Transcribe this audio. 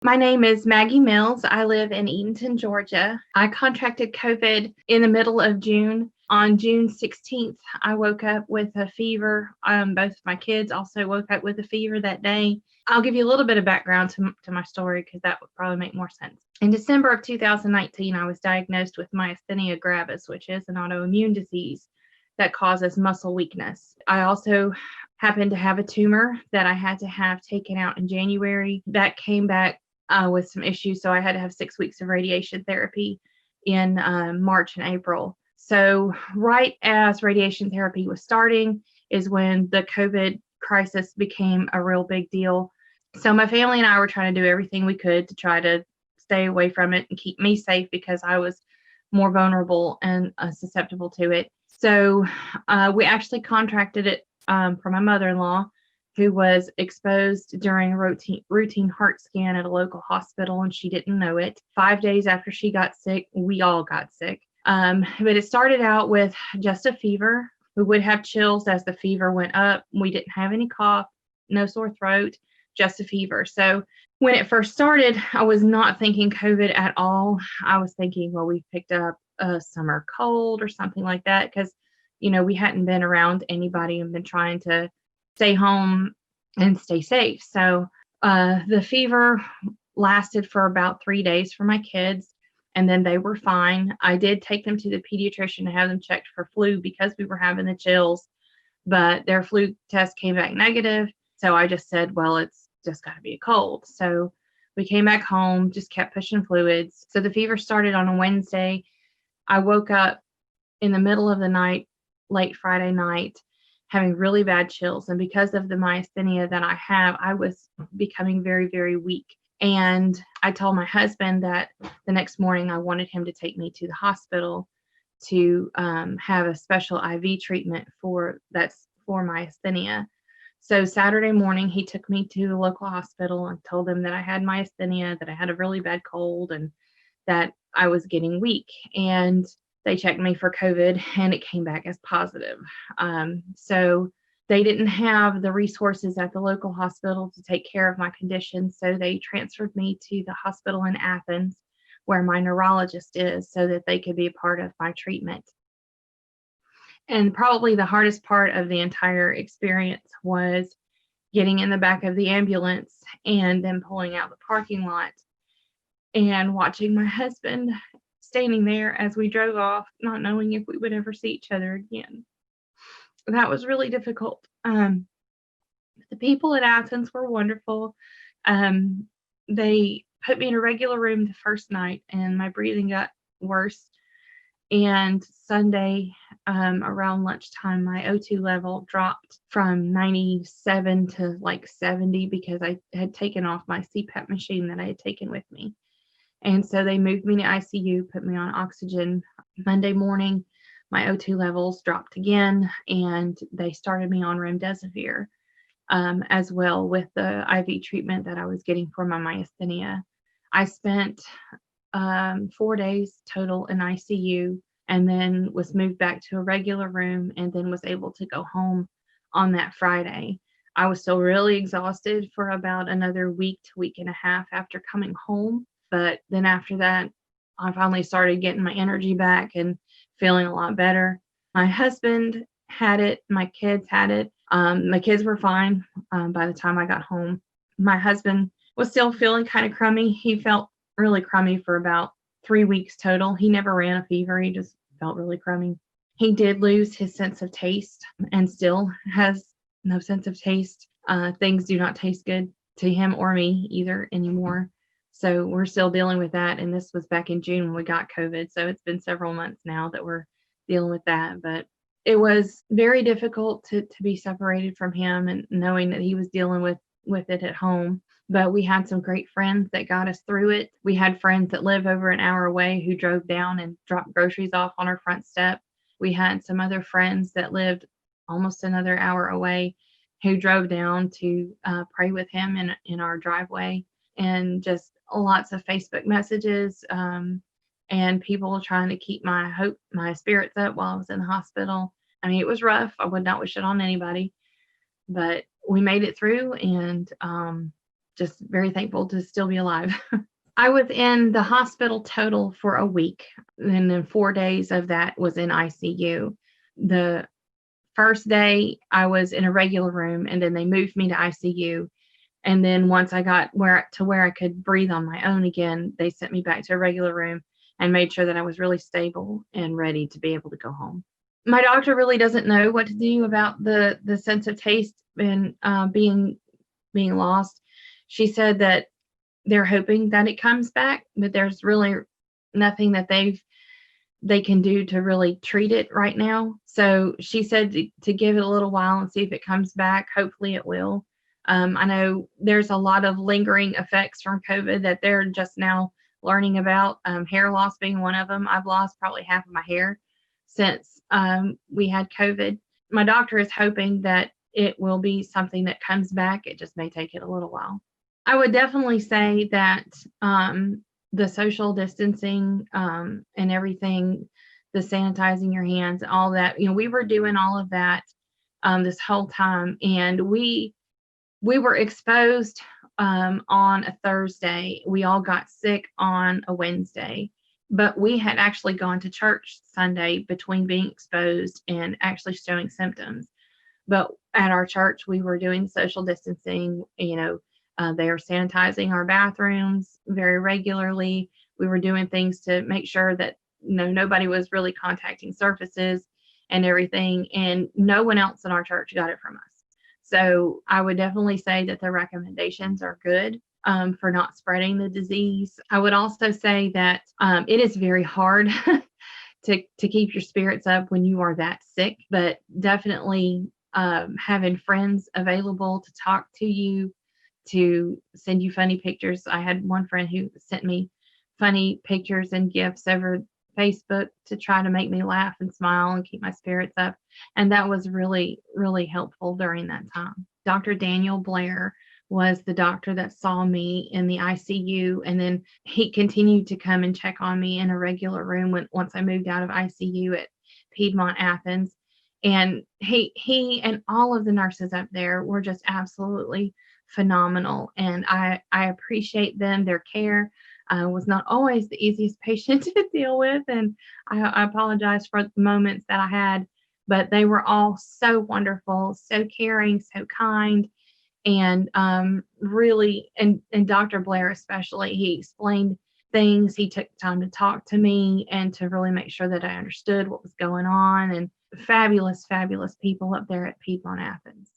My name is Maggie Mills. I live in Eatonton, Georgia. I contracted COVID in the middle of June. On June 16th, I woke up with a fever. Both of my kids also woke up with a fever that day. I'll give you a little bit of background to my story because that would probably make more sense. In December of 2019, I was diagnosed with myasthenia gravis, which is an autoimmune disease that causes muscle weakness. I also happened to have a tumor that I had to have taken out in January. That came back with some issues, so I had to have 6 weeks of radiation therapy in March and April. So right as radiation therapy was starting is when the COVID crisis became a real big deal. So my family and I were trying to do everything we could to try to stay away from it and keep me safe because I was more vulnerable and susceptible to it. So we actually contracted it from my mother-in-law, who was exposed during a routine heart scan at a local hospital, and she didn't know it. 5 days after she got sick, we all got sick. But it started out with just a fever. We would have chills as the fever went up. We didn't have any cough, no sore throat, just a fever. So when it first started, I was not thinking COVID at all. I was thinking, well, we picked up a summer cold or something like that because, we hadn't been around anybody and been trying to stay home and stay safe. So the fever lasted for about 3 days for my kids, and then they were fine. I did take them to the pediatrician to have them checked for flu because we were having the chills, but their flu test came back negative. So I just said, well, it's just got to be a cold. So we came back home, just kept pushing fluids. So the fever started on a Wednesday. I woke up in the middle of the night, late Friday night, having really bad chills. And because of the myasthenia that I have, I was becoming very, very weak. And I told my husband that the next morning I wanted him to take me to the hospital to have a special IV treatment for myasthenia. So Saturday morning, he took me to the local hospital and told them that I had myasthenia, that I had a really bad cold, and that I was getting weak. And they checked me for COVID and it came back as positive. So they didn't have the resources at the local hospital to take care of my condition. So they transferred me to the hospital in Athens where my neurologist is so that they could be a part of my treatment. And probably the hardest part of the entire experience was getting in the back of the ambulance and then pulling out the parking lot and watching my husband standing there as we drove off, not knowing if we would ever see each other again. That was really difficult. The people at Athens were wonderful. They put me in a regular room the first night, and my breathing got worse. And Sunday, around lunchtime, my O2 level dropped from 97 to like 70 because I had taken off my CPAP machine that I had taken with me. And so they moved me to ICU, put me on oxygen. Monday morning, my O2 levels dropped again, and they started me on remdesivir as well with the IV treatment that I was getting for my myasthenia. I spent 4 days total in ICU and then was moved back to a regular room and then was able to go home on that Friday. I was still really exhausted for about another week to week and a half after coming home. But then after that, I finally started getting my energy back and feeling a lot better. My husband had it. My kids had it. My kids were fine by the time I got home. My husband was still feeling kind of crummy. He felt really crummy for about 3 weeks total. He never ran a fever. He just felt really crummy. He did lose his sense of taste and still has no sense of taste. Things do not taste good to him or me either anymore. So we're still dealing with that. And this was back in June when we got COVID. So it's been several months now that we're dealing with that. But it was very difficult to be separated from him and knowing that he was dealing with it at home. But we had some great friends that got us through it. We had friends that live over an hour away who drove down and dropped groceries off on our front step. We had some other friends that lived almost another hour away who drove down to pray with him in our driveway, and just lots of Facebook messages and people trying to keep my spirits up while I was in the hospital. I mean, it was rough. I would not wish it on anybody, but we made it through, and just very thankful to still be alive. I was in the hospital total for a week, and then 4 days of that was in ICU. The first day I was in a regular room, and then they moved me to ICU. And then once I got where I could breathe on my own again, they sent me back to a regular room and made sure that I was really stable and ready to be able to go home. My doctor really doesn't know what to do about the sense of taste and being lost. She said that they're hoping that it comes back, but there's really nothing that they can do to really treat it right now. So she said to give it a little while and see if it comes back. Hopefully it will. I know there's a lot of lingering effects from COVID that they're just now learning about, hair loss being one of them. I've lost probably half of my hair since we had COVID. My doctor is hoping that it will be something that comes back. It just may take it a little while. I would definitely say that the social distancing and everything, the sanitizing your hands, all that, we were doing all of that this whole time. And we were exposed on a Thursday. We all got sick on a Wednesday, but we had actually gone to church Sunday between being exposed and actually showing symptoms. But at our church, we were doing social distancing. They were sanitizing our bathrooms very regularly. We were doing things to make sure that nobody was really contacting surfaces and everything. And no one else in our church got it from us. So I would definitely say that the recommendations are good for not spreading the disease. I would also say that it is very hard to keep your spirits up when you are that sick, but definitely having friends available to talk to you, to send you funny pictures. I had one friend who sent me funny pictures and gifts over Facebook to try to make me laugh and smile and keep my spirits up. And that was really, really helpful during that time. Dr. Daniel Blair was the doctor that saw me in the ICU. And then he continued to come and check on me in a regular room once I moved out of ICU at Piedmont Athens. And he and all of the nurses up there were just absolutely phenomenal. And I appreciate them, their care. I was not always the easiest patient to deal with, and I apologize for the moments that I had, but they were all so wonderful, so caring, so kind, and really, and Dr. Blair especially, he explained things. He took time to talk to me and to really make sure that I understood what was going on, and fabulous, fabulous people up there at Piedmont Athens.